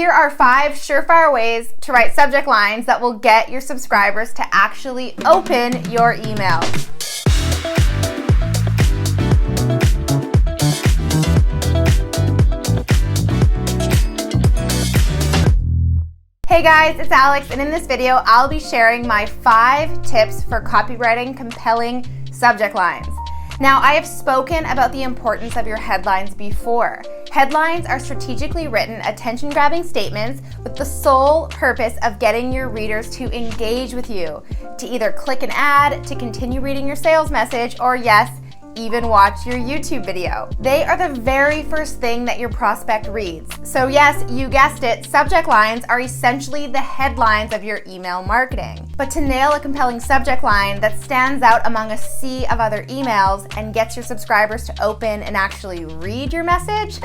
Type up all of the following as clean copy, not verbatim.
Here are 5 surefire ways to write subject lines that will get your subscribers to actually open your emails. Hey guys, it's Alex, and in this video, I'll be sharing my 5 tips for copywriting compelling subject lines. Now, I have spoken about the importance of your headlines before. Headlines are strategically written, attention-grabbing statements with the sole purpose of getting your readers to engage with you, to either click an ad, to continue reading your sales message, or yes, even watch your YouTube video. They are the very first thing that your prospect reads. So yes, you guessed it, subject lines are essentially the headlines of your email marketing. But to nail a compelling subject line that stands out among a sea of other emails and gets your subscribers to open and actually read your message,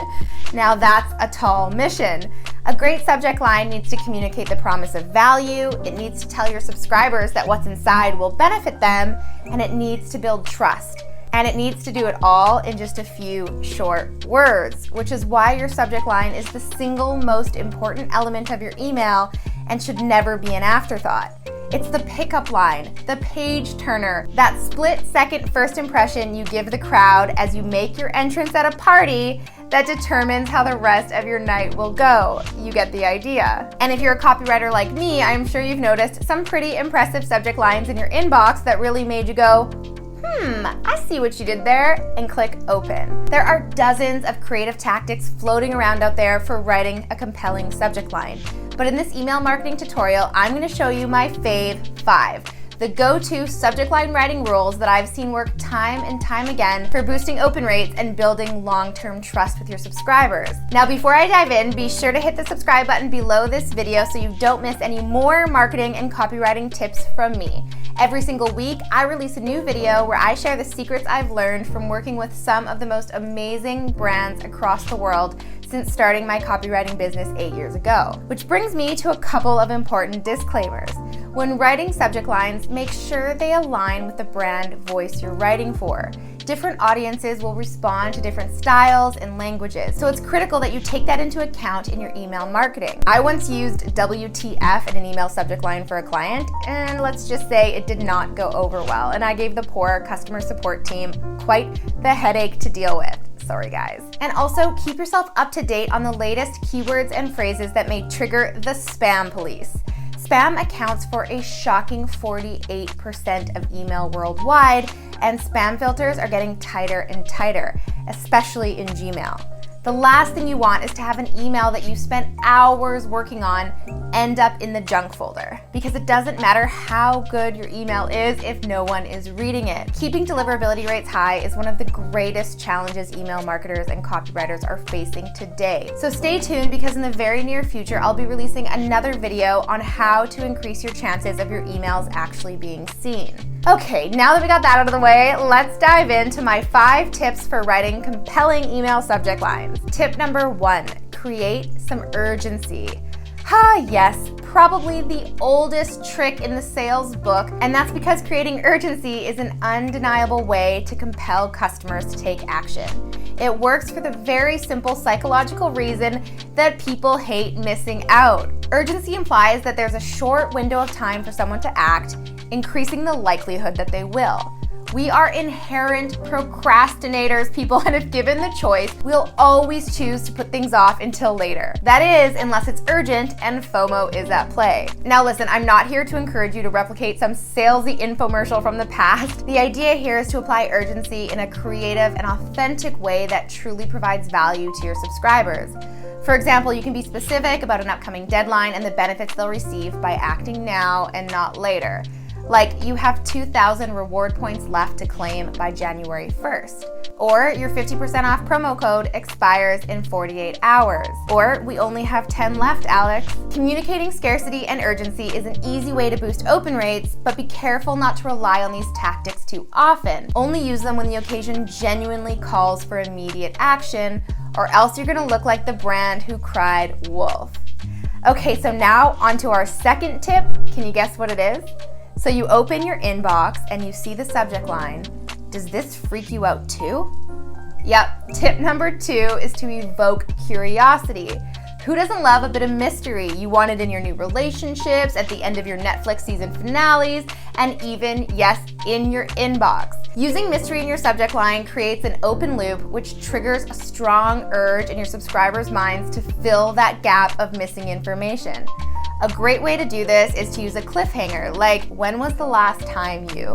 now that's a tall mission. A great subject line needs to communicate the promise of value, it needs to tell your subscribers that what's inside will benefit them, and it needs to build trust. And it needs to do it all in just a few short words, which is why your subject line is the single most important element of your email and should never be an afterthought. It's the pickup line, the page turner, that split-second first impression you give the crowd as you make your entrance at a party that determines how the rest of your night will go. You get the idea. And if you're a copywriter like me, I'm sure you've noticed some pretty impressive subject lines in your inbox that really made you go, I see what you did there, and click open. There are dozens of creative tactics floating around out there for writing a compelling subject line. But in this email marketing tutorial, I'm going to show you my fave 5. The go-to subject line writing rules that I've seen work time and time again for boosting open rates and building long-term trust with your subscribers. Now, before I dive in, be sure to hit the subscribe button below this video so you don't miss any more marketing and copywriting tips from me. Every single week, I release a new video where I share the secrets I've learned from working with some of the most amazing brands across the world since starting my copywriting business 8 years ago. Which brings me to a couple of important disclaimers. When writing subject lines, make sure they align with the brand voice you're writing for. Different audiences will respond to different styles and languages, so it's critical that you take that into account in your email marketing. I once used WTF in an email subject line for a client, and let's just say it did not go over well, and I gave the poor customer support team quite the headache to deal with. Sorry guys. And also keep yourself up to date on the latest keywords and phrases that may trigger the spam police. Spam accounts for a shocking 48% of email worldwide, and spam filters are getting tighter and tighter, especially in Gmail. The last thing you want is to have an email that you spent hours working on end up in the junk folder, because it doesn't matter how good your email is if no one is reading it. Keeping deliverability rates high is one of the greatest challenges email marketers and copywriters are facing today. So stay tuned, because in the very near future, I'll be releasing another video on how to increase your chances of your emails actually being seen. Okay, now that we got that out of the way, let's dive into my 5 tips for writing compelling email subject lines. Tip number 1, create some urgency. Yes, probably the oldest trick in the sales book, and that's because creating urgency is an undeniable way to compel customers to take action. It works for the very simple psychological reason that people hate missing out. Urgency implies that there's a short window of time for someone to act, increasing the likelihood that they will. We are inherent procrastinators, people, and if given the choice, we'll always choose to put things off until later. That is, unless it's urgent and FOMO is at play. Now listen, I'm not here to encourage you to replicate some salesy infomercial from the past. The idea here is to apply urgency in a creative and authentic way that truly provides value to your subscribers. For example, you can be specific about an upcoming deadline and the benefits they'll receive by acting now and not later. Like, you have 2,000 reward points left to claim by January 1st. Or your 50% off promo code expires in 48 hours. Or we only have 10 left, Alex. Communicating scarcity and urgency is an easy way to boost open rates, but be careful not to rely on these tactics too often. Only use them when the occasion genuinely calls for immediate action, or else you're gonna look like the brand who cried wolf. Okay, so now onto our second tip. Can you guess what it is? So you open your inbox and you see the subject line. Does this freak you out too? Yep, tip number 2 is to evoke curiosity. Who doesn't love a bit of mystery? You want it in your new relationships, at the end of your Netflix season finales, and even, yes, in your inbox. Using mystery in your subject line creates an open loop, which triggers a strong urge in your subscribers' minds to fill that gap of missing information. A great way to do this is to use a cliffhanger, like, when was the last time you?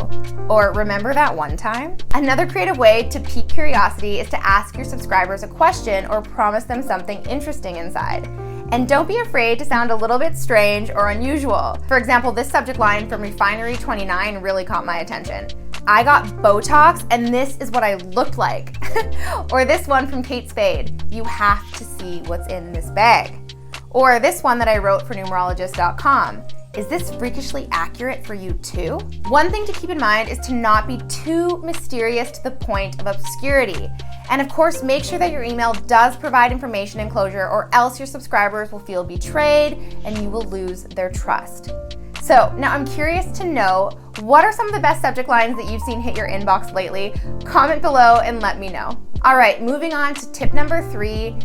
Or remember that one time? Another creative way to pique curiosity is to ask your subscribers a question or promise them something interesting inside. And don't be afraid to sound a little bit strange or unusual. For example, this subject line from Refinery29 really caught my attention. I got Botox and this is what I looked like. Or this one from Kate Spade, you have to see what's in this bag. Or this one that I wrote for numerologist.com. Is this freakishly accurate for you too? One thing to keep in mind is to not be too mysterious to the point of obscurity. And of course, make sure that your email does provide information and closure, or else your subscribers will feel betrayed and you will lose their trust. So now I'm curious to know, what are some of the best subject lines that you've seen hit your inbox lately? Comment below and let me know. All right, moving on to tip number 3.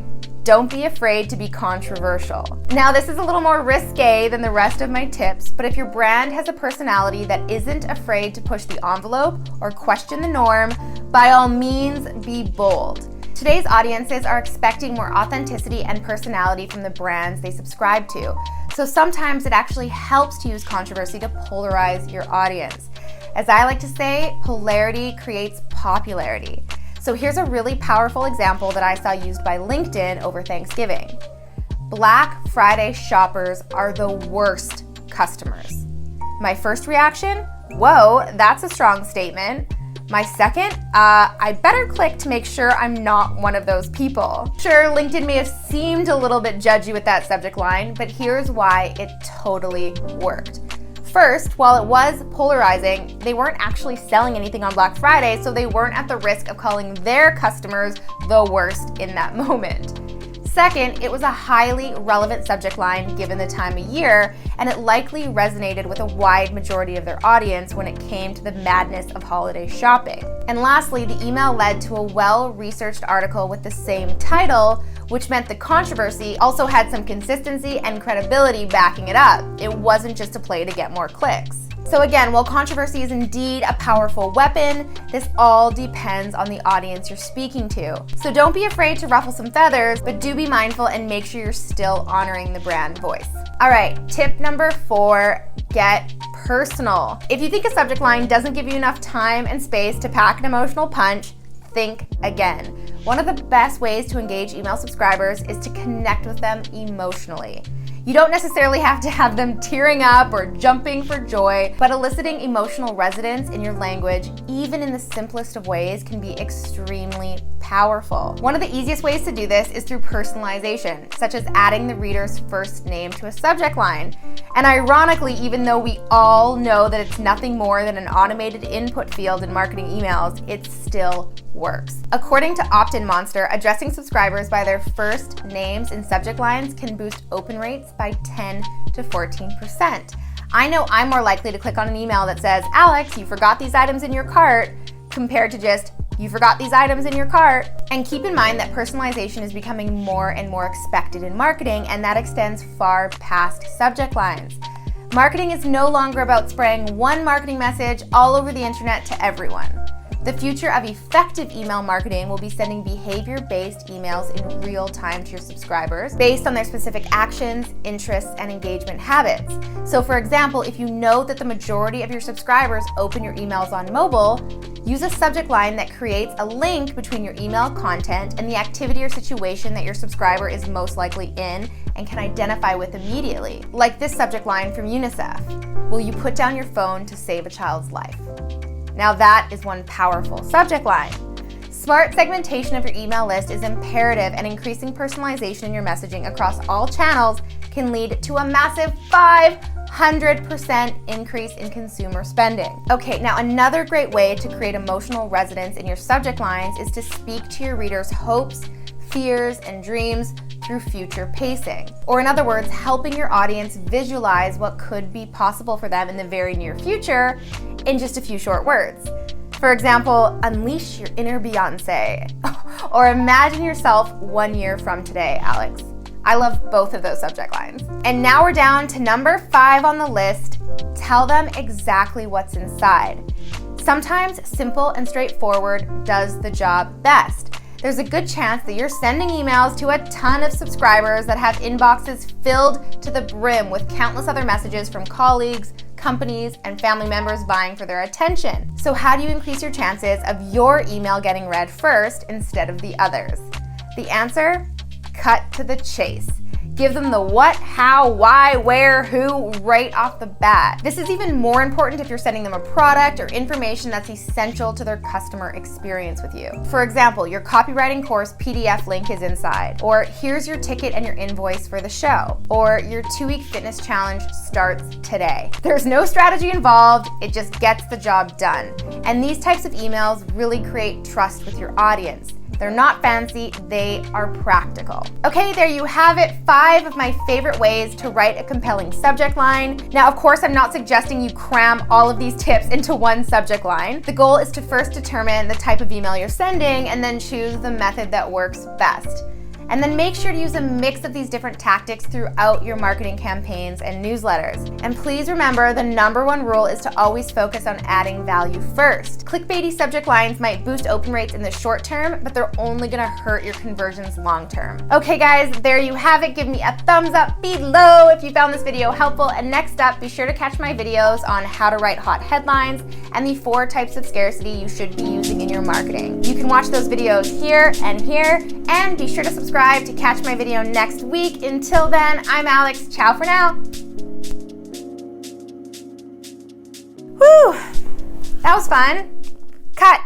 Don't be afraid to be controversial. Now, this is a little more risque than the rest of my tips, but if your brand has a personality that isn't afraid to push the envelope or question the norm, by all means, be bold. Today's audiences are expecting more authenticity and personality from the brands they subscribe to. So sometimes it actually helps to use controversy to polarize your audience. As I like to say, polarity creates popularity. So here's a really powerful example that I saw used by LinkedIn over Thanksgiving. Black Friday shoppers are the worst customers. My first reaction, whoa, that's a strong statement. My second, I better click to make sure I'm not one of those people. Sure, LinkedIn may have seemed a little bit judgy with that subject line, but here's why it totally worked. First, while it was polarizing, they weren't actually selling anything on Black Friday, so they weren't at the risk of calling their customers the worst in that moment. Second, it was a highly relevant subject line given the time of year, and it likely resonated with a wide majority of their audience when it came to the madness of holiday shopping. And lastly, the email led to a well-researched article with the same title, which meant the controversy also had some consistency and credibility backing it up. It wasn't just a play to get more clicks. So again, while controversy is indeed a powerful weapon, this all depends on the audience you're speaking to. So don't be afraid to ruffle some feathers, but do be mindful and make sure you're still honoring the brand voice. All right, tip number 4, get personal. If you think a subject line doesn't give you enough time and space to pack an emotional punch, think again. One of the best ways to engage email subscribers is to connect with them emotionally. You don't necessarily have to have them tearing up or jumping for joy, but eliciting emotional resonance in your language, even in the simplest of ways, can be extremely powerful. One of the easiest ways to do this is through personalization, such as adding the reader's first name to a subject line. And ironically, even though we all know that it's nothing more than an automated input field in marketing emails, it still works. According to Opt-in Monster, addressing subscribers by their first names in subject lines can boost open rates by 10 to 14%. I know I'm more likely to click on an email that says, Alex, you forgot these items in your cart, compared to just, you forgot these items in your cart. And keep in mind that personalization is becoming more and more expected in marketing, and that extends far past subject lines. Marketing is no longer about spraying one marketing message all over the internet to everyone. The future of effective email marketing will be sending behavior-based emails in real time to your subscribers based on their specific actions, interests, and engagement habits. So for example, if you know that the majority of your subscribers open your emails on mobile, use a subject line that creates a link between your email content and the activity or situation that your subscriber is most likely in and can identify with immediately. Like this subject line from UNICEF, will you put down your phone to save a child's life? Now that is one powerful subject line. Smart segmentation of your email list is imperative, and increasing personalization in your messaging across all channels can lead to a massive 500% increase in consumer spending. Okay, now another great way to create emotional resonance in your subject lines is to speak to your readers' hopes, fears, and dreams through future pacing. Or in other words, helping your audience visualize what could be possible for them in the very near future in just a few short words. For example, unleash your inner Beyonce. Or imagine yourself 1 year from today, Alex. I love both of those subject lines. And now we're down to number 5 on the list. Tell them exactly what's inside. Sometimes simple and straightforward does the job best. There's a good chance that you're sending emails to a ton of subscribers that have inboxes filled to the brim with countless other messages from colleagues, companies, and family members vying for their attention. So how do you increase your chances of your email getting read first instead of the others? The answer? Cut to the chase. Give them the what, how, why, where, who right off the bat. This is even more important if you're sending them a product or information that's essential to their customer experience with you. For example, your copywriting course PDF link is inside, or here's your ticket and your invoice for the show, or your 2-week fitness challenge starts today. There's no strategy involved, it just gets the job done. And these types of emails really create trust with your audience. They're not fancy, they are practical. Okay, there you have it, 5 of my favorite ways to write a compelling subject line. Now, of course, I'm not suggesting you cram all of these tips into one subject line. The goal is to first determine the type of email you're sending and then choose the method that works best. And then make sure to use a mix of these different tactics throughout your marketing campaigns and newsletters. And please remember, the number 1 rule is to always focus on adding value first. Clickbaity subject lines might boost open rates in the short term, but they're only gonna hurt your conversions long term. Okay guys, there you have it. Give me a thumbs up below if you found this video helpful. And next up, be sure to catch my videos on how to write hot headlines and the 4 types of scarcity you should be using in your marketing. You can watch those videos here, and be sure to subscribe to catch my video next week. Until then, I'm Alex. Ciao for now. Whew, that was fun. Cut.